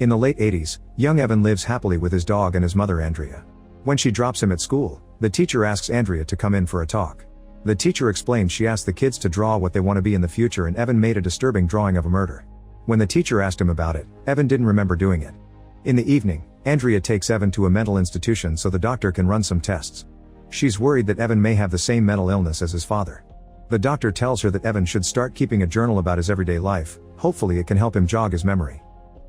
In the late 80s, young Evan lives happily with his dog and his mother Andrea. When she drops him at school, the teacher asks Andrea to come in for a talk. The teacher explains she asked the kids to draw what they want to be in the future, and Evan made a disturbing drawing of a murder. When the teacher asked him about it, Evan didn't remember doing it. In the evening, Andrea takes Evan to a mental institution so the doctor can run some tests. She's worried that Evan may have the same mental illness as his father. The doctor tells her that Evan should start keeping a journal about his everyday life. Hopefully it can help him jog his memory.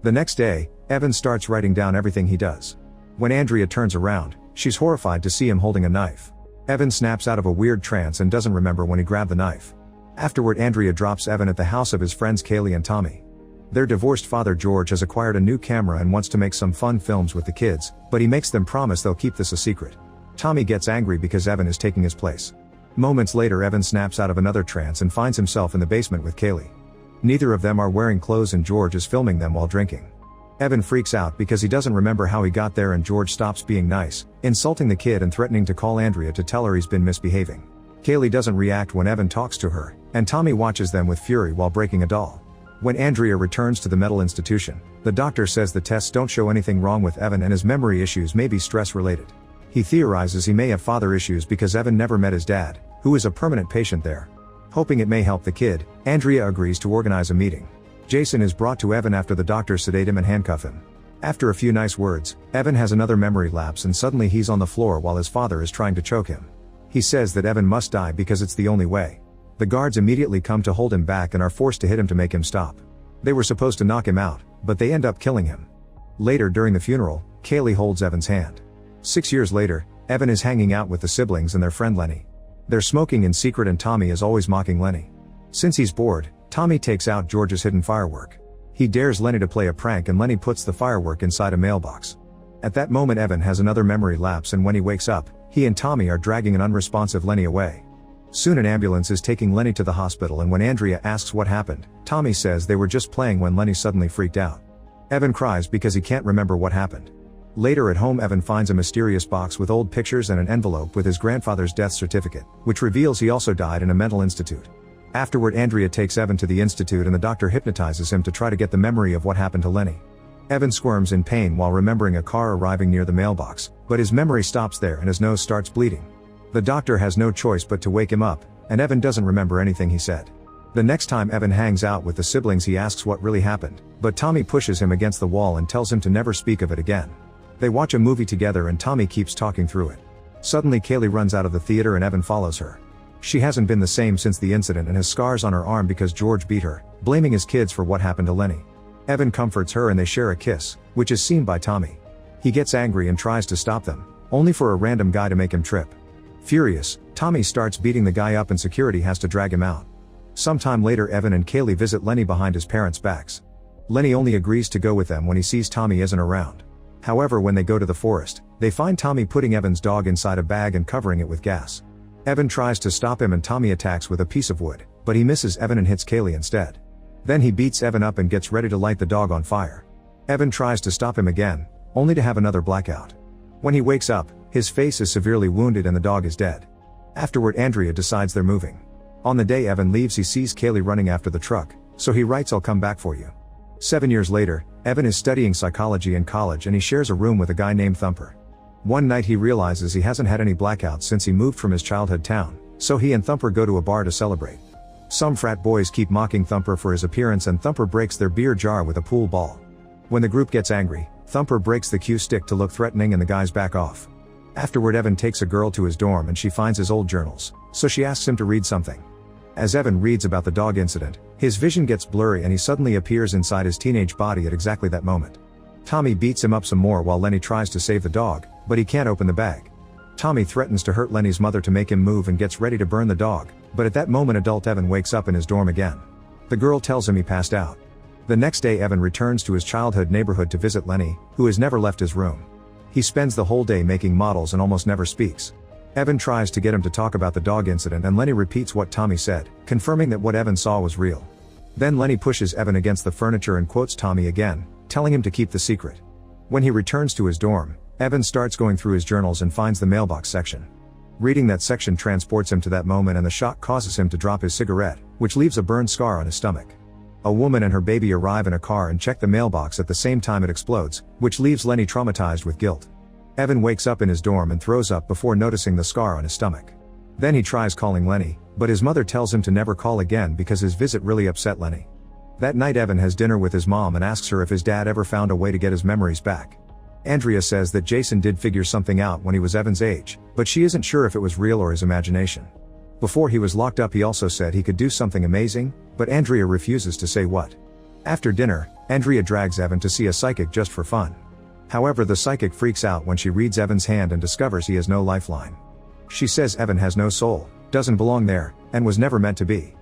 The next day, Evan starts writing down everything he does. When Andrea turns around, she's horrified to see him holding a knife. Evan snaps out of a weird trance and doesn't remember when he grabbed the knife. Afterward, Andrea drops Evan at the house of his friends Kaylee and Tommy. Their divorced father George has acquired a new camera and wants to make some fun films with the kids, but he makes them promise they'll keep this a secret. Tommy gets angry because Evan is taking his place. Moments later, Evan snaps out of another trance and finds himself in the basement with Kaylee. Neither of them are wearing clothes and George is filming them while drinking. Evan freaks out because he doesn't remember how he got there, and George stops being nice, insulting the kid and threatening to call Andrea to tell her he's been misbehaving. Kaylee doesn't react when Evan talks to her, and Tommy watches them with fury while breaking a doll. When Andrea returns to the mental institution, the doctor says the tests don't show anything wrong with Evan and his memory issues may be stress-related. He theorizes he may have father issues because Evan never met his dad, who is a permanent patient there. Hoping it may help the kid, Andrea agrees to organize a meeting. Jason is brought to Evan after the doctors sedate him and handcuff him. After a few nice words, Evan has another memory lapse and suddenly he's on the floor while his father is trying to choke him. He says that Evan must die because it's the only way. The guards immediately come to hold him back and are forced to hit him to make him stop. They were supposed to knock him out, but they end up killing him. Later during the funeral, Kaylee holds Evan's hand. 6 years later, Evan is hanging out with the siblings and their friend Lenny. They're smoking in secret and Tommy is always mocking Lenny. Since he's bored, Tommy takes out George's hidden firework. He dares Lenny to play a prank and Lenny puts the firework inside a mailbox. At that moment, Evan has another memory lapse, and when he wakes up, he and Tommy are dragging an unresponsive Lenny away. Soon an ambulance is taking Lenny to the hospital, and when Andrea asks what happened, Tommy says they were just playing when Lenny suddenly freaked out. Evan cries because he can't remember what happened. Later at home, Evan finds a mysterious box with old pictures and an envelope with his grandfather's death certificate, which reveals he also died in a mental institute. Afterward, Andrea takes Evan to the institute and the doctor hypnotizes him to try to get the memory of what happened to Lenny. Evan squirms in pain while remembering a car arriving near the mailbox, but his memory stops there and his nose starts bleeding. The doctor has no choice but to wake him up, and Evan doesn't remember anything he said. The next time Evan hangs out with the siblings, he asks what really happened, but Tommy pushes him against the wall and tells him to never speak of it again. They watch a movie together and Tommy keeps talking through it. Suddenly Kaylee runs out of the theater and Evan follows her. She hasn't been the same since the incident and has scars on her arm because George beat her, blaming his kids for what happened to Lenny. Evan comforts her and they share a kiss, which is seen by Tommy. He gets angry and tries to stop them, only for a random guy to make him trip. Furious, Tommy starts beating the guy up and security has to drag him out. Sometime later, Evan and Kaylee visit Lenny behind his parents' backs. Lenny only agrees to go with them when he sees Tommy isn't around. However, when they go to the forest, they find Tommy putting Evan's dog inside a bag and covering it with gas. Evan tries to stop him and Tommy attacks with a piece of wood, but he misses Evan and hits Kaylee instead. Then he beats Evan up and gets ready to light the dog on fire. Evan tries to stop him again, only to have another blackout. When he wakes up, his face is severely wounded and the dog is dead. Afterward, Andrea decides they're moving. On the day Evan leaves, he sees Kaylee running after the truck, so he writes, "I'll come back for you." 7 years later, Evan is studying psychology in college and he shares a room with a guy named Thumper. One night he realizes he hasn't had any blackouts since he moved from his childhood town, so he and Thumper go to a bar to celebrate. Some frat boys keep mocking Thumper for his appearance and Thumper breaks their beer jar with a pool ball. When the group gets angry, Thumper breaks the cue stick to look threatening and the guys back off. Afterward, Evan takes a girl to his dorm and she finds his old journals, so she asks him to read something. As Evan reads about the dog incident, his vision gets blurry and he suddenly appears inside his teenage body at exactly that moment. Tommy beats him up some more while Lenny tries to save the dog, but he can't open the bag. Tommy threatens to hurt Lenny's mother to make him move and gets ready to burn the dog, but at that moment adult Evan wakes up in his dorm again. The girl tells him he passed out. The next day Evan returns to his childhood neighborhood to visit Lenny, who has never left his room. He spends the whole day making models and almost never speaks. Evan tries to get him to talk about the dog incident and Lenny repeats what Tommy said, confirming that what Evan saw was real. Then Lenny pushes Evan against the furniture and quotes Tommy again, telling him to keep the secret. When he returns to his dorm, Evan starts going through his journals and finds the mailbox section. Reading that section transports him to that moment and the shock causes him to drop his cigarette, which leaves a burned scar on his stomach. A woman and her baby arrive in a car and check the mailbox at the same time it explodes, which leaves Lenny traumatized with guilt. Evan wakes up in his dorm and throws up before noticing the scar on his stomach. Then he tries calling Lenny, but his mother tells him to never call again because his visit really upset Lenny. That night Evan has dinner with his mom and asks her if his dad ever found a way to get his memories back. Andrea says that Jason did figure something out when he was Evan's age, but she isn't sure if it was real or his imagination. Before he was locked up he also said he could do something amazing, but Andrea refuses to say what. After dinner, Andrea drags Evan to see a psychic just for fun. However, the psychic freaks out when she reads Evan's hand and discovers he has no lifeline. She says Evan has no soul, doesn't belong there, and was never meant to be.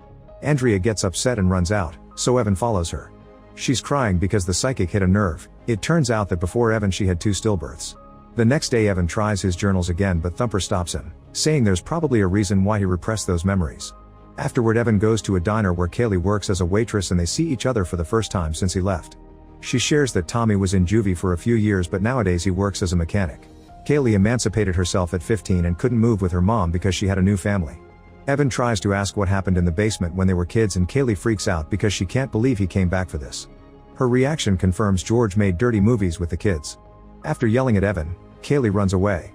Andrea gets upset and runs out, so Evan follows her. She's crying because the psychic hit a nerve. It turns out that before Evan she had 2 stillbirths. The next day Evan tries his journals again, but Thumper stops him, saying there's probably a reason why he repressed those memories. Afterward Evan goes to a diner where Kaylee works as a waitress and they see each other for the first time since he left. She shares that Tommy was in juvie for a few years but nowadays he works as a mechanic. Kaylee emancipated herself at 15 and couldn't move with her mom because she had a new family. Evan tries to ask what happened in the basement when they were kids and Kaylee freaks out because she can't believe he came back for this. Her reaction confirms George made dirty movies with the kids. After yelling at Evan, Kaylee runs away.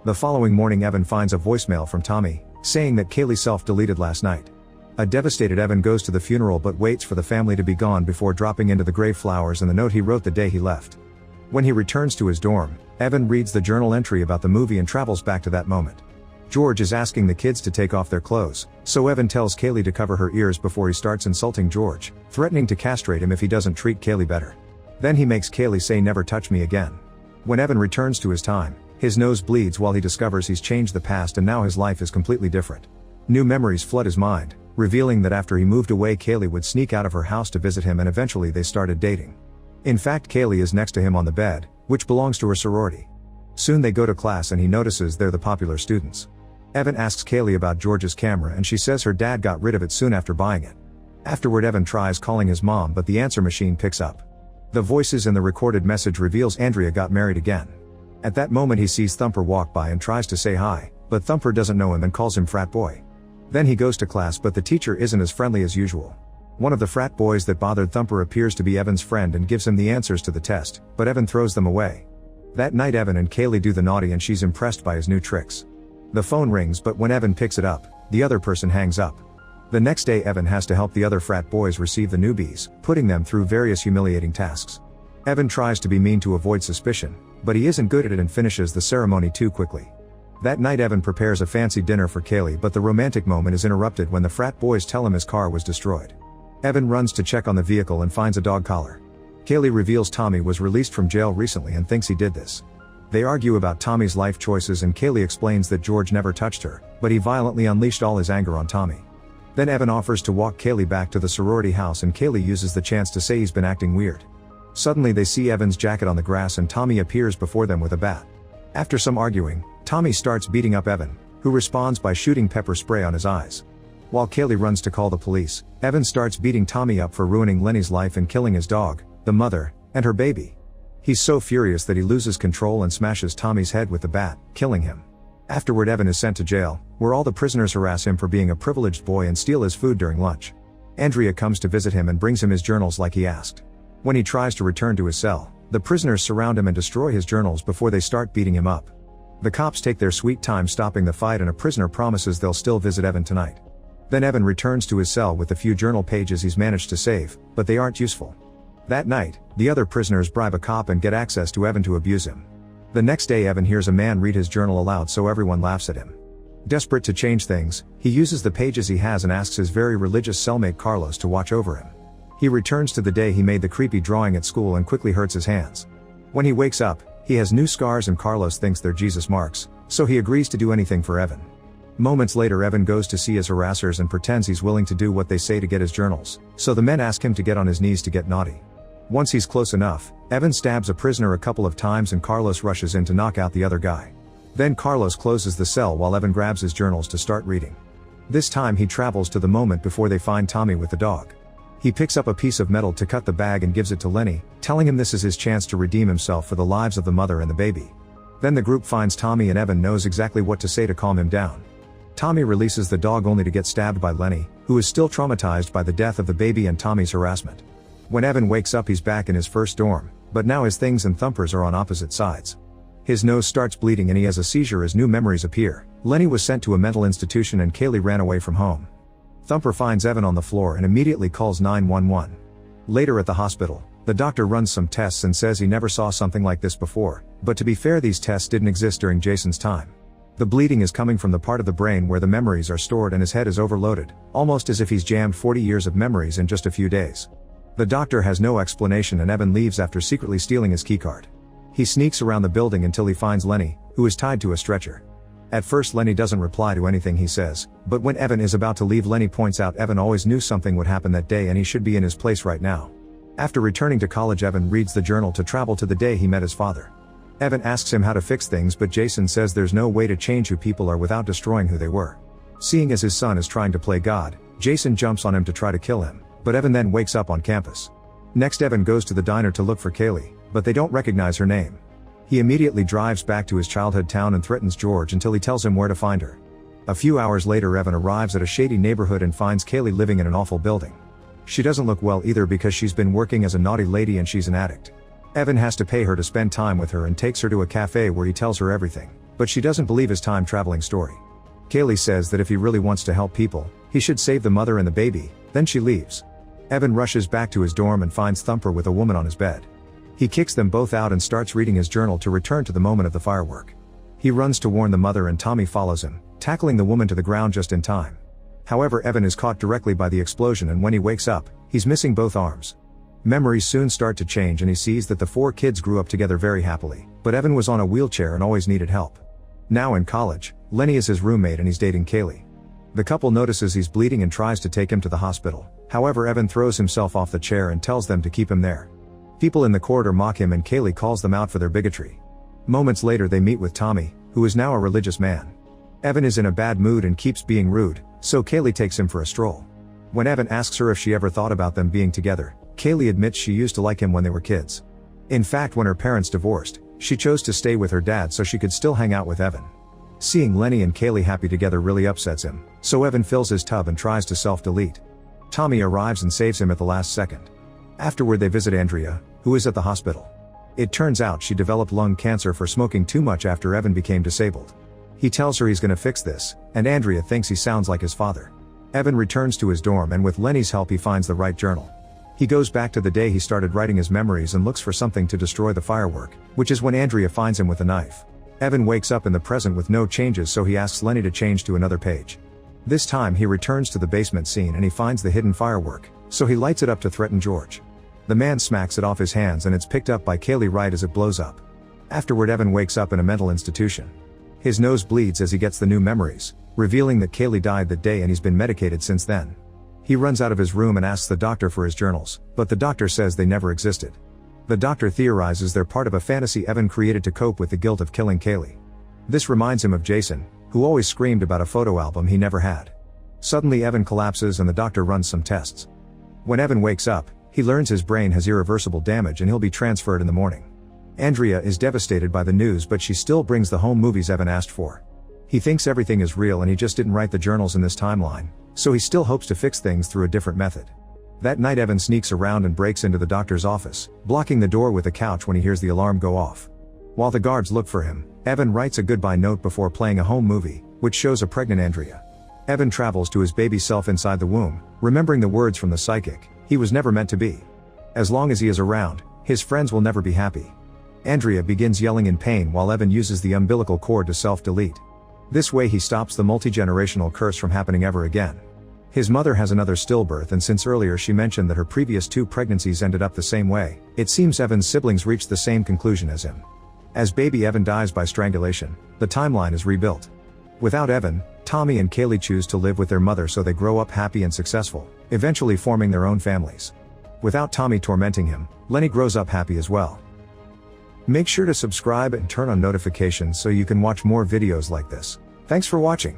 The following morning Evan finds a voicemail from Tommy, saying that Kaylee self-deleted last night. A devastated Evan goes to the funeral but waits for the family to be gone before dropping into the grave flowers and the note he wrote the day he left. When he returns to his dorm, Evan reads the journal entry about the movie and travels back to that moment. George is asking the kids to take off their clothes, so Evan tells Kaylee to cover her ears before he starts insulting George, threatening to castrate him if he doesn't treat Kaylee better. Then he makes Kaylee say never touch me again. When Evan returns to his time, his nose bleeds while he discovers he's changed the past and now his life is completely different. New memories flood his mind, revealing that after he moved away Kaylee would sneak out of her house to visit him and eventually they started dating. In fact, Kaylee is next to him on the bed, which belongs to her sorority. Soon they go to class and he notices they're the popular students. Evan asks Kaylee about George's camera and she says her dad got rid of it soon after buying it. Afterward Evan tries calling his mom but the answer machine picks up. The voices in the recorded message reveals Andrea got married again. At that moment he sees Thumper walk by and tries to say hi, but Thumper doesn't know him and calls him frat boy. Then he goes to class but the teacher isn't as friendly as usual. One of the frat boys that bothered Thumper appears to be Evan's friend and gives him the answers to the test, but Evan throws them away. That night Evan and Kaylee do the naughty and she's impressed by his new tricks. The phone rings but when Evan picks it up, the other person hangs up. The next day Evan has to help the other frat boys receive the newbies, putting them through various humiliating tasks. Evan tries to be mean to avoid suspicion, but he isn't good at it and finishes the ceremony too quickly. That night Evan prepares a fancy dinner for Kaylee but the romantic moment is interrupted when the frat boys tell him his car was destroyed. Evan runs to check on the vehicle and finds a dog collar. Kaylee reveals Tommy was released from jail recently and thinks he did this. They argue about Tommy's life choices and Kaylee explains that George never touched her, but he violently unleashed all his anger on Tommy. Then Evan offers to walk Kaylee back to the sorority house and Kaylee uses the chance to say he's been acting weird. Suddenly they see Evan's jacket on the grass and Tommy appears before them with a bat. After some arguing, Tommy starts beating up Evan, who responds by shooting pepper spray on his eyes. While Kaylee runs to call the police, Evan starts beating Tommy up for ruining Lenny's life and killing his dog, the mother, and her baby. He's so furious that he loses control and smashes Tommy's head with the bat, killing him. Afterward Evan is sent to jail, where all the prisoners harass him for being a privileged boy and steal his food during lunch. Andrea comes to visit him and brings him his journals like he asked. When he tries to return to his cell, the prisoners surround him and destroy his journals before they start beating him up. The cops take their sweet time stopping the fight and a prisoner promises they'll still visit Evan tonight. Then Evan returns to his cell with the few journal pages he's managed to save, but they aren't useful. That night, the other prisoners bribe a cop and get access to Evan to abuse him. The next day Evan hears a man read his journal aloud so everyone laughs at him. Desperate to change things, he uses the pages he has and asks his very religious cellmate Carlos to watch over him. He returns to the day he made the creepy drawing at school and quickly hurts his hands. When he wakes up, he has new scars and Carlos thinks they're Jesus marks, so he agrees to do anything for Evan. Moments later Evan goes to see his harassers and pretends he's willing to do what they say to get his journals, so the men ask him to get on his knees to get naughty. Once he's close enough, Evan stabs a prisoner a couple of times and Carlos rushes in to knock out the other guy. Then Carlos closes the cell while Evan grabs his journals to start reading. This time he travels to the moment before they find Tommy with the dog. He picks up a piece of metal to cut the bag and gives it to Lenny, telling him this is his chance to redeem himself for the lives of the mother and the baby. Then the group finds Tommy and Evan knows exactly what to say to calm him down. Tommy releases the dog only to get stabbed by Lenny, who who is still traumatized by the death of the baby and Tommy's harassment. When Evan wakes up, he's back in his first dorm, but now his things and Thumper's are on opposite sides. His nose starts bleeding and he has a seizure as new memories appear. Lenny was sent to a mental institution and Kaylee ran away from home. Thumper finds Evan on the floor and immediately calls 911. Later at the hospital, the doctor runs some tests and says he never saw something like this before, but to be fair, these tests didn't exist during Jason's time. The bleeding is coming from the part of the brain where the memories are stored and his head is overloaded, almost as if he's jammed 40 years of memories in just a few days. The doctor has no explanation and Evan leaves after secretly stealing his keycard. He sneaks around the building until he finds Lenny, who is tied to a stretcher. At first Lenny doesn't reply to anything he says, but when Evan is about to leave, Lenny points out Evan always knew something would happen that day and he should be in his place right now. After returning to college, Evan reads the journal to travel to the day he met his father. Evan asks him how to fix things, but Jason says there's no way to change who people are without destroying who they were. Seeing as his son is trying to play God, Jason jumps on him to try to kill him, but Evan then wakes up on campus. Next, Evan goes to the diner to look for Kaylee, but they don't recognize her name. He immediately drives back to his childhood town and threatens George until he tells him where to find her. A few hours later, Evan arrives at a shady neighborhood and finds Kaylee living in an awful building. She doesn't look well either because she's been working as a naughty lady and she's an addict. Evan has to pay her to spend time with her and takes her to a cafe where he tells her everything, but she doesn't believe his time-traveling story. Kaylee says that if he really wants to help people, he should save the mother and the baby, then she leaves. Evan rushes back to his dorm and finds Thumper with a woman on his bed. He kicks them both out and starts reading his journal to return to the moment of the firework. He runs to warn the mother and Tommy follows him, tackling the woman to the ground just in time. However, Evan is caught directly by the explosion and when he wakes up, he's missing both arms. Memories soon start to change and he sees that the four kids grew up together very happily, but Evan was on a wheelchair and always needed help. Now in college, Lenny is his roommate and he's dating Kaylee. The couple notices he's bleeding and tries to take him to the hospital. However, Evan throws himself off the chair and tells them to keep him there. People in the corridor mock him and Kaylee calls them out for their bigotry. Moments later they meet with Tommy, who is now a religious man. Evan is in a bad mood and keeps being rude, so Kaylee takes him for a stroll. When Evan asks her if she ever thought about them being together, Kaylee admits she used to like him when they were kids. In fact, when her parents divorced, she chose to stay with her dad so she could still hang out with Evan. Seeing Lenny and Kaylee happy together really upsets him, so Evan fills his tub and tries to self-delete. Tommy arrives and saves him at the last second. Afterward they visit Andrea, who is at the hospital. It turns out she developed lung cancer for smoking too much after Evan became disabled. He tells her he's gonna fix this, and Andrea thinks he sounds like his father. Evan returns to his dorm and with Lenny's help he finds the right journal. He goes back to the day he started writing his memories and looks for something to destroy the firework, which is when Andrea finds him with a knife. Evan wakes up in the present with no changes, so he asks Lenny to change to another page. This time he returns to the basement scene and he finds the hidden firework, so he lights it up to threaten George. The man smacks it off his hands and it's picked up by Kaylee right as it blows up. Afterward Evan wakes up in a mental institution. His nose bleeds as he gets the new memories, revealing that Kaylee died that day and he's been medicated since then. He runs out of his room and asks the doctor for his journals, but the doctor says they never existed. The doctor theorizes they're part of a fantasy Evan created to cope with the guilt of killing Kaylee. This reminds him of Jason, who always screamed about a photo album he never had. Suddenly Evan collapses and the doctor runs some tests. When Evan wakes up, he learns his brain has irreversible damage and he'll be transferred in the morning. Andrea is devastated by the news, but she still brings the home movies Evan asked for. He thinks everything is real and he just didn't write the journals in this timeline, so he still hopes to fix things through a different method. That night Evan sneaks around and breaks into the doctor's office, blocking the door with a couch when he hears the alarm go off. While the guards look for him, Evan writes a goodbye note before playing a home movie, which shows a pregnant Andrea. Evan travels to his baby self inside the womb, remembering the words from the psychic, "He was never meant to be. As long as he is around, his friends will never be happy." Andrea begins yelling in pain while Evan uses the umbilical cord to self-delete. This way he stops the multi-generational curse from happening ever again. His mother has another stillbirth, and since earlier she mentioned that her previous 2 pregnancies ended up the same way, it seems Evan's siblings reached the same conclusion as him. As baby Evan dies by strangulation, the timeline is rebuilt. Without Evan, Tommy and Kaylee choose to live with their mother so they grow up happy and successful, eventually forming their own families. Without Tommy tormenting him, Lenny grows up happy as well. Make sure to subscribe and turn on notifications so you can watch more videos like this. Thanks for watching.